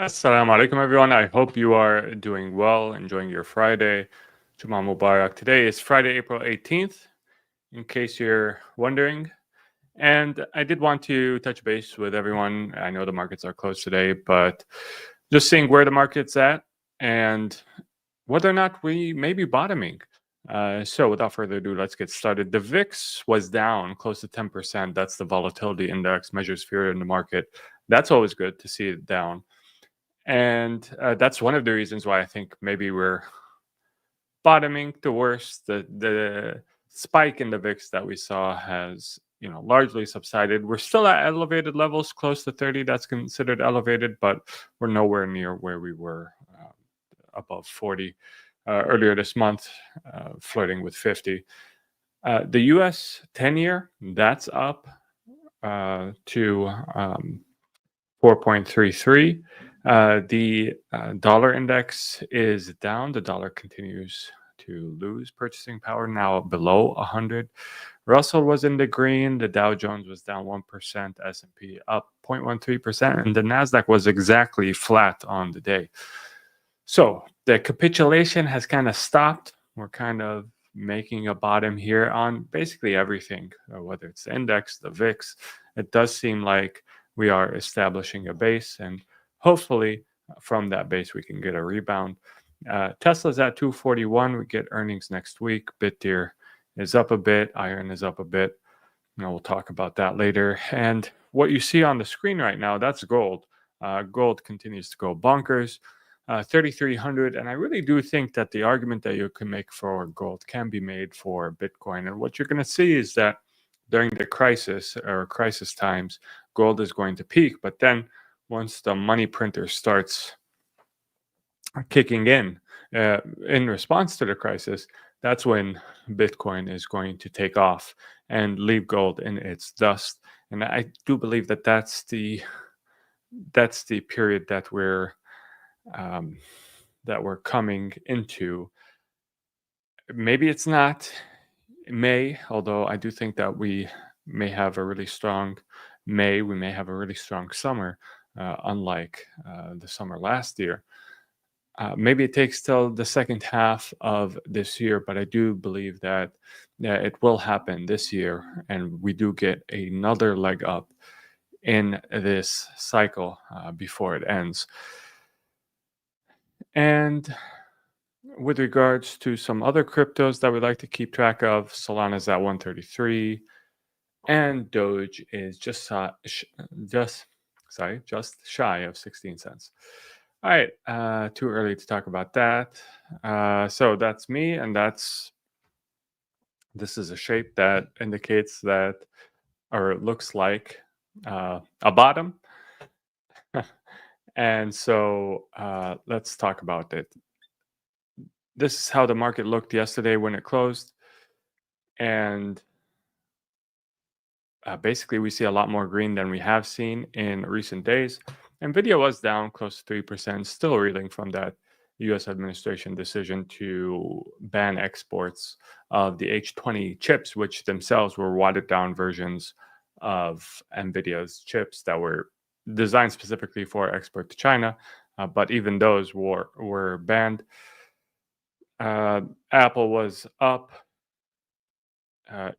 Assalamu alaikum, everyone. I hope you are doing well, enjoying your Friday. Juma Mubarak. Today is Friday, April 18th, in case you're wondering. And I did want to touch base with everyone. I know the markets are closed today, but just seeing where the market's at and whether or not we may be bottoming. So, without further ado, let's get started. The VIX was down close to 10%. That's the volatility index, measures fear in the market. That's always good to see it down. And that's one of the reasons why I think maybe we're bottoming. The worst, the spike in the VIX that we saw has largely subsided. We're still at elevated levels, close to 30. That's considered elevated, but we're nowhere near where we were above 40 earlier this month, flirting with 50. The U.S. 10-year, that's up to 4.33. The dollar index is down. The dollar continues to lose purchasing power, now below 100. Russell was in the green. The Dow Jones was down 1%. S&P up 0.13%. And the NASDAQ was exactly flat on the day. So the capitulation has kind of stopped. We're kind of making a bottom here on basically everything, whether it's the index, the VIX. It does seem like we are establishing a base, and hopefully from that base we can get a rebound. Tesla's at 241. We get earnings next week. Bitdeer is up a bit. Iron is up a bit. We'll talk about that later. And what you see on the screen right now, that's gold. Gold continues to go bonkers. 3,300. And I really do think that the argument that you can make for gold can be made for Bitcoin. And what you're going to see is that during the crisis or crisis times, gold is going to peak. But then once the money printer starts kicking in response to the crisis, that's when Bitcoin is going to take off and leave gold in its dust. And I do believe that that's the period that we're coming into. Maybe it's not May, although I do think that we may have a really strong May. We may have a really strong summer, unlike the summer last year. Maybe it takes till the second half of this year, but I do believe that it will happen this year, and we do get another leg up in this cycle before it ends. And with regards to some other cryptos that we like to keep track of, Solana's at 133, and Doge is just shy of 16 cents. All right, too early to talk about that. So that's me, and this is a shape that indicates that, or it looks like a bottom. And so let's talk about it. This is how the market looked yesterday when it closed. And basically, we see a lot more green than we have seen in recent days. NVIDIA was down close to 3%, still reeling from that U.S. administration decision to ban exports of the H20 chips, which themselves were watered down versions of NVIDIA's chips that were designed specifically for export to China. But even those were banned. Apple was up.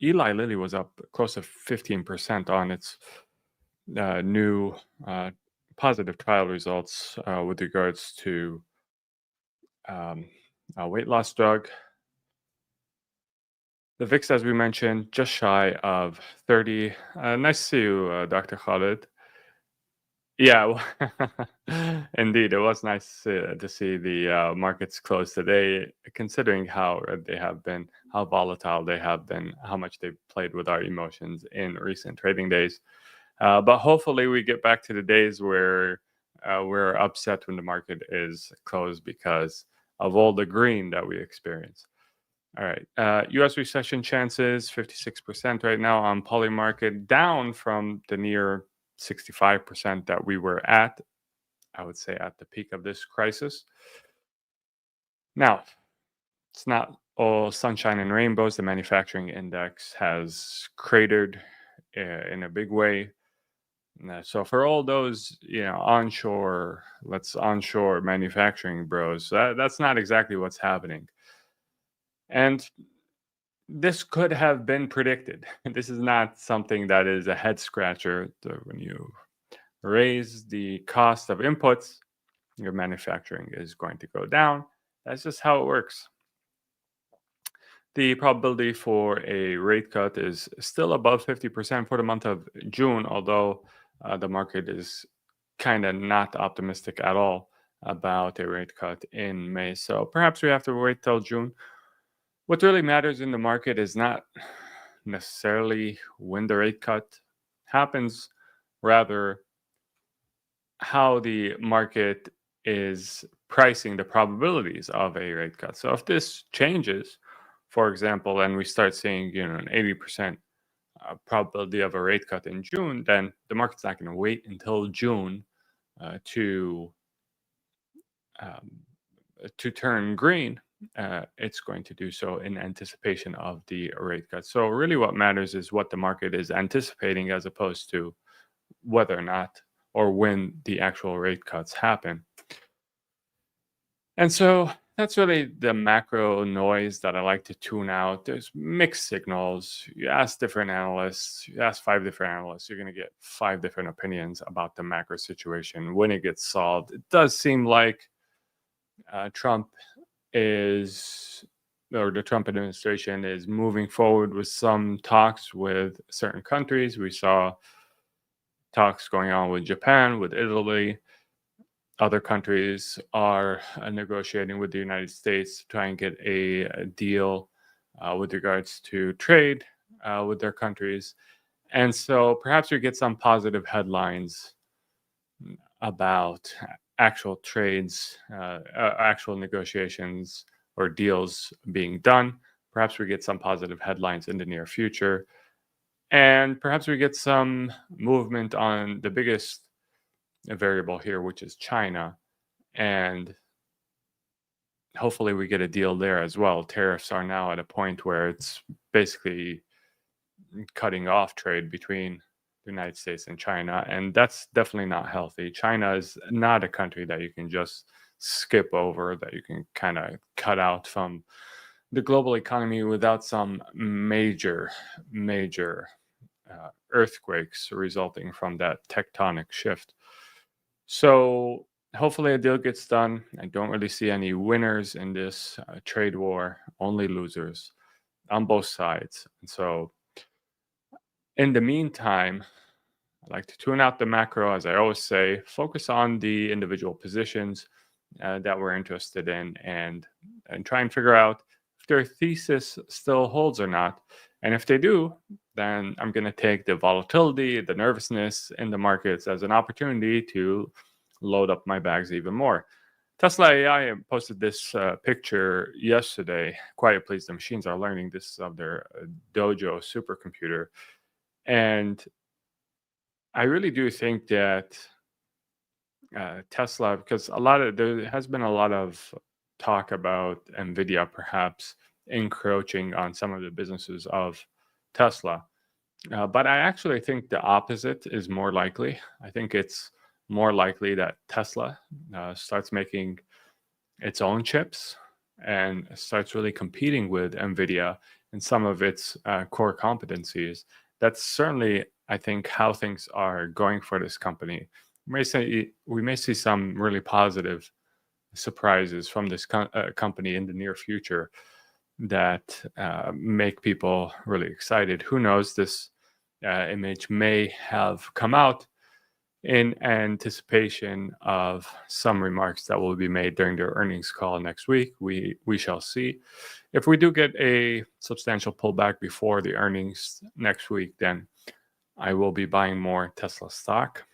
Eli Lilly was up close to 15% on its new positive trial results with regards to a weight loss drug. The VIX, as we mentioned, just shy of 30. Nice to see you, Dr. Khalid. Yeah, indeed, it was nice to see the markets close today, considering how they have been, how volatile they have been, how much they've played with our emotions in recent trading days. But hopefully we get back to the days where we're upset when the market is closed because of all the green that we experience. All right, U.S. recession chances, 56% right now on Polymarket, down from the near 65% that we were at, I would say, at the peak of this crisis. Now, it's not all sunshine and rainbows. The manufacturing index has cratered in a big way. So for all those, onshore, let's onshore manufacturing bros, that's not exactly what's happening. And this could have been predicted. This is not something that is a head scratcher. When you raise the cost of inputs, your manufacturing is going to go down. That's just how it works. The probability for a rate cut is still above 50% for the month of June, although the market is kind of not optimistic at all about a rate cut in May. So perhaps we have to wait till June. What really matters in the market is not necessarily when the rate cut happens, rather, how the market is pricing the probabilities of a rate cut. So if this changes, for example, and we start seeing an 80% probability of a rate cut in June, then the market's not going to wait until June to turn green. It's going to do so in anticipation of the rate cut. So really what matters is what the market is anticipating as opposed to whether or not or when the actual rate cuts happen. And so that's really the macro noise that I like to tune out. There's mixed signals. You ask different analysts, you ask 5 different analysts, you're going to get 5 different opinions about the macro situation when it gets solved. It does seem like Trump is, or the Trump administration is moving forward with some talks with certain countries. We saw talks going on with Japan, with Italy. Other countries are negotiating with the United States to try and get a deal with regards to trade with their countries. And so perhaps we get some positive headlines about actual trades, actual negotiations or deals being done. Perhaps we get some positive headlines in the near future. And perhaps we get some movement on the biggest variable here, which is China. And hopefully we get a deal there as well. Tariffs are now at a point where it's basically cutting off trade between the United States and China. And that's definitely not healthy. China is not a country that you can just skip over, that you can kind of cut out from the global economy without some major earthquakes resulting from that tectonic shift. So hopefully a deal gets done. I don't really see any winners in this trade war, only losers on both sides. And so in the meantime, I like to tune out the macro, as I always say, focus on the individual positions that we're interested in and try and figure out if their thesis still holds or not. And if they do, then I'm going to take the volatility, the nervousness in the markets as an opportunity to load up my bags even more. Tesla AI posted this picture yesterday. Quiet please, the machines are learning. This is of their Dojo supercomputer. And I really do think that Tesla, because there has been a lot of talk about NVIDIA perhaps encroaching on some of the businesses of Tesla. But I actually think the opposite is more likely. I think it's more likely that Tesla starts making its own chips and starts really competing with NVIDIA in some of its core competencies. That's certainly, I think, how things are going for this company. We may see some really positive surprises from this company in the near future that make people really excited. Who knows? This image may have come out in anticipation of some remarks that will be made during their earnings call next week. We shall see. If we do get a substantial pullback before the earnings next week, then I will be buying more Tesla stock.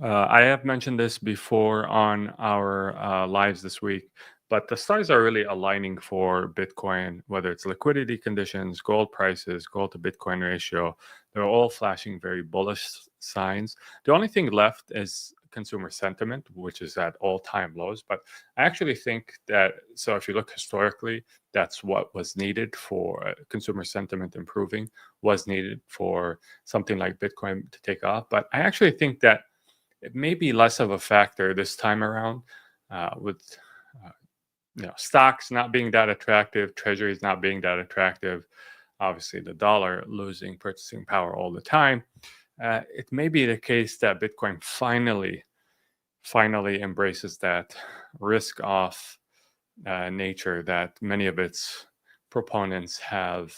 I have mentioned this before on our lives this week, but the stars are really aligning for Bitcoin, whether it's liquidity conditions, gold prices, gold to Bitcoin ratio. They're all flashing very bullish signs. The only thing left is consumer sentiment, which is at all-time lows. But I actually think that, so if you look historically, that's what was needed for consumer sentiment improving, was needed for something like Bitcoin to take off. But I actually think that it may be less of a factor this time around, with uh, stocks not being that attractive, treasuries not being that attractive, obviously the dollar losing purchasing power all the time. It may be the case that Bitcoin finally embraces that risk off nature that many of its proponents have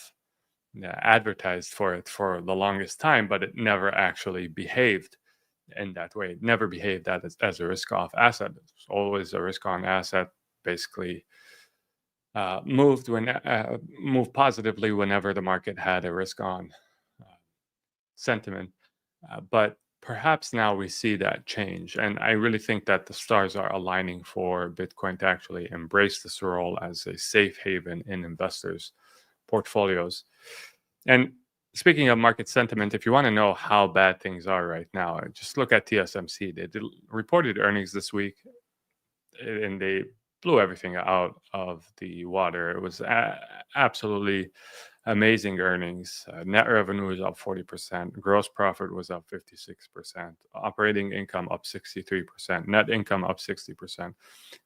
advertised for it for the longest time, but it never actually behaved in that way. It never behaved as a risk off asset. It's always a risk on asset, basically moved positively whenever the market had a risk on uh, sentiment. But perhaps now we see that change. And I really think that the stars are aligning for Bitcoin to actually embrace this role as a safe haven in investors' portfolios. And speaking of market sentiment, if you want to know how bad things are right now, just look at TSMC. They reported earnings this week, and they blew everything out of the water. It was absolutely amazing earnings. Net revenue was up 40%. Gross profit was up 56%. Operating income up 63%. Net income up 60%.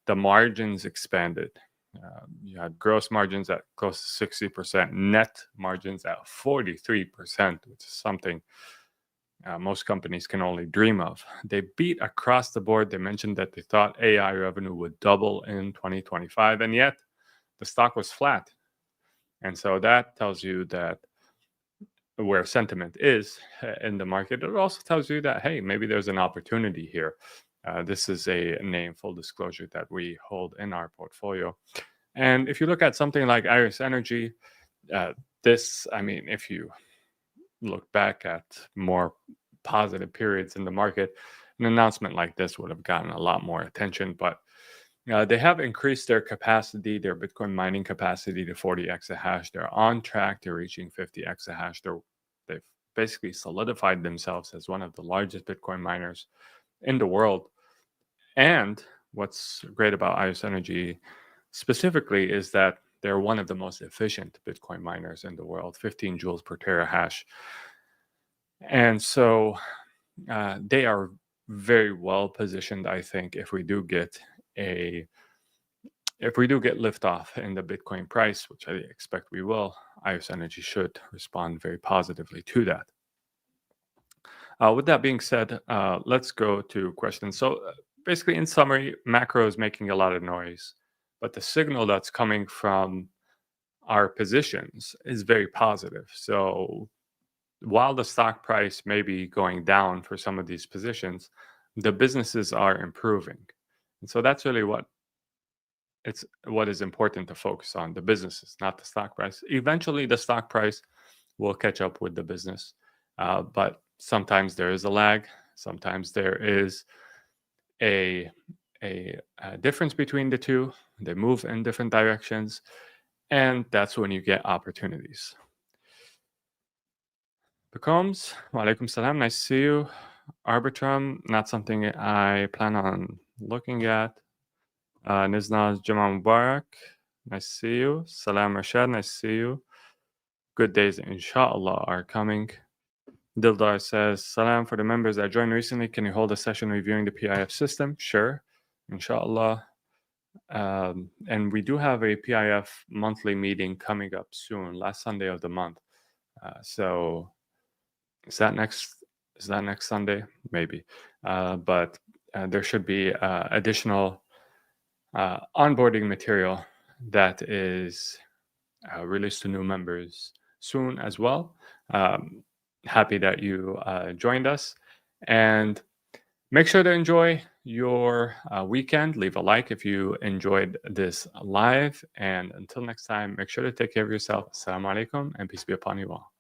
The margins expanded. You had gross margins at close to 60%. Net margins at 43%, which is something most companies can only dream of. They beat across the board. They mentioned that they thought AI revenue would double in 2025, and yet the stock was flat. And so that tells you that where sentiment is in the market. It also tells you that, hey, maybe there's an opportunity here. This is a name, full disclosure, that we hold in our portfolio. And if you look at something like Iris Energy, if you look back at more positive periods in the market, an announcement like this would have gotten a lot more attention. But they have increased their capacity, their Bitcoin mining capacity, to 40 exahash. They're on track to reaching 50 exahash. They've basically solidified themselves as one of the largest Bitcoin miners in the world. And what's great about Iris Energy specifically is that they're one of the most efficient Bitcoin miners in the world, 15 joules per terahash. And so they are very well positioned, I think, if we do get liftoff in the Bitcoin price, which I expect we will. Iris Energy should respond very positively to that. With that being said, let's go to questions. So basically, in summary, macro is making a lot of noise, but the signal that's coming from our positions is very positive. So while the stock price may be going down for some of these positions, the businesses are improving. And so that's really what is important to focus on, the businesses, not the stock price. Eventually, the stock price will catch up with the business, but sometimes there is a lag. Sometimes there is a difference between the two. They move in different directions, and that's when you get opportunities. Becomes, walaikum salam, nice to see you. Arbitrum, not something I plan on looking at. Niznaz Jamal Mubarak, nice to see you. Salam Rashad, nice to see you. Good days, inshallah, are coming. Dildar says, Salam, for the members that joined recently, can you hold a session reviewing the PIF system? Sure, inshallah. And we do have a PIF monthly meeting coming up soon, last Sunday of the month. So is that next Sunday? Maybe. But there should be additional onboarding material that is released to new members soon as well. Happy that you joined us, and make sure to enjoy your weekend. Leave a like if you enjoyed this live, and until next time, make sure to take care of yourself. Assalamu alaikum, and peace be upon you all.